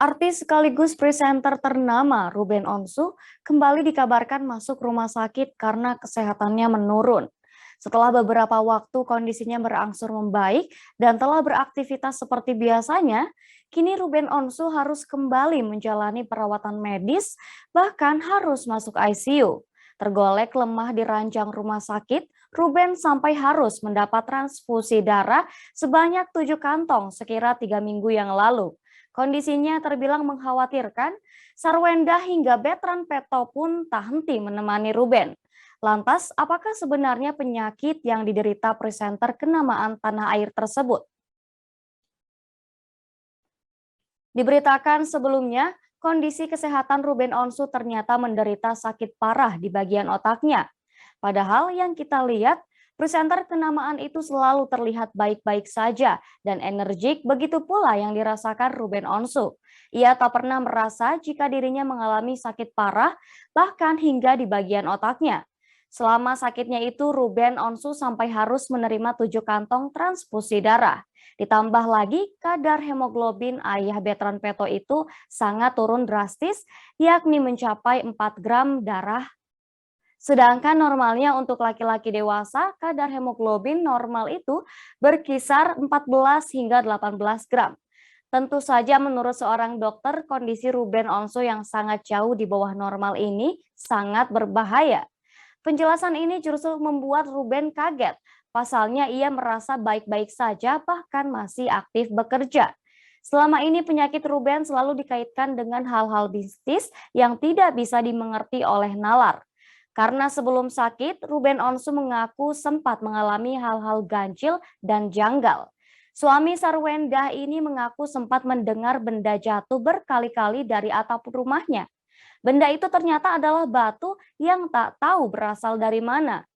Artis sekaligus presenter ternama Ruben Onsu kembali dikabarkan masuk rumah sakit karena kesehatannya menurun. Setelah beberapa waktu kondisinya berangsur membaik dan telah beraktivitas seperti biasanya, kini Ruben Onsu harus kembali menjalani perawatan medis, bahkan harus masuk ICU. Tergolek lemah di ranjang rumah sakit, Ruben sampai harus mendapat transfusi darah sebanyak 7 kantong sekira 3 minggu yang lalu. Kondisinya terbilang mengkhawatirkan, Sarwenda hingga Betran Peto pun tak henti menemani Ruben. Lantas, apakah sebenarnya penyakit yang diderita presenter kenamaan tanah air tersebut? Diberitakan sebelumnya, kondisi kesehatan Ruben Onsu ternyata menderita sakit parah di bagian otaknya. Padahal yang kita lihat, presenter kenamaan itu selalu terlihat baik-baik saja dan energik, begitu pula yang dirasakan Ruben Onsu. Ia tak pernah merasa jika dirinya mengalami sakit parah, bahkan hingga di bagian otaknya. Selama sakitnya itu, Ruben Onsu sampai harus menerima 7 kantong transfusi darah. Ditambah lagi, kadar hemoglobin ayah Betran Peto itu sangat turun drastis, yakni mencapai 4 gram darah. Sedangkan normalnya untuk laki-laki dewasa, kadar hemoglobin normal itu berkisar 14 hingga 18 gram. Tentu saja menurut seorang dokter, kondisi Ruben Onsu yang sangat jauh di bawah normal ini sangat berbahaya. Penjelasan ini justru membuat Ruben kaget. Pasalnya ia merasa baik-baik saja bahkan masih aktif bekerja. Selama ini penyakit Ruben selalu dikaitkan dengan hal-hal bisnis yang tidak bisa dimengerti oleh nalar. Karena sebelum sakit, Ruben Onsu mengaku sempat mengalami hal-hal ganjil dan janggal. Suami Sarwendah ini mengaku sempat mendengar benda jatuh berkali-kali dari atap rumahnya. Benda itu ternyata adalah batu yang tak tahu berasal dari mana.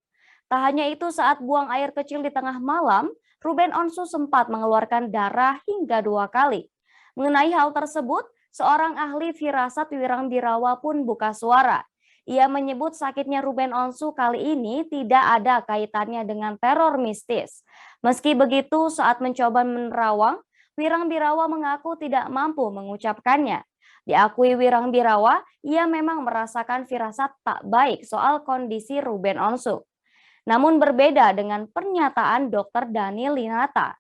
Tak hanya itu, saat buang air kecil di tengah malam, Ruben Onsu sempat mengeluarkan darah hingga 2 kali. Mengenai hal tersebut, seorang ahli firasat Wirang pun buka suara. Ia menyebut sakitnya Ruben Onsu kali ini tidak ada kaitannya dengan teror mistis. Meski begitu, saat mencoba menerawang, Wirang mengaku tidak mampu mengucapkannya. Diakui Wirang ia memang merasakan firasat tak baik soal kondisi Ruben Onsu. Namun berbeda dengan pernyataan Dr. Dani Linata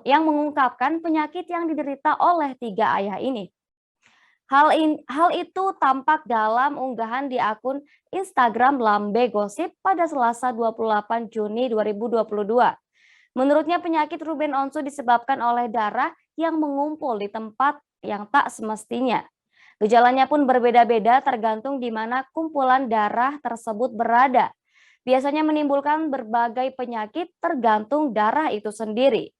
yang mengungkapkan penyakit yang diderita oleh 3 ayah ini. Hal itu tampak dalam unggahan di akun Instagram Lambe Gosip pada Selasa 28 Juni 2022. Menurutnya penyakit Ruben Onsu disebabkan oleh darah yang mengumpul di tempat yang tak semestinya. Gejalanya pun berbeda-beda tergantung di mana kumpulan darah tersebut berada. Biasanya menimbulkan berbagai penyakit tergantung darah itu sendiri.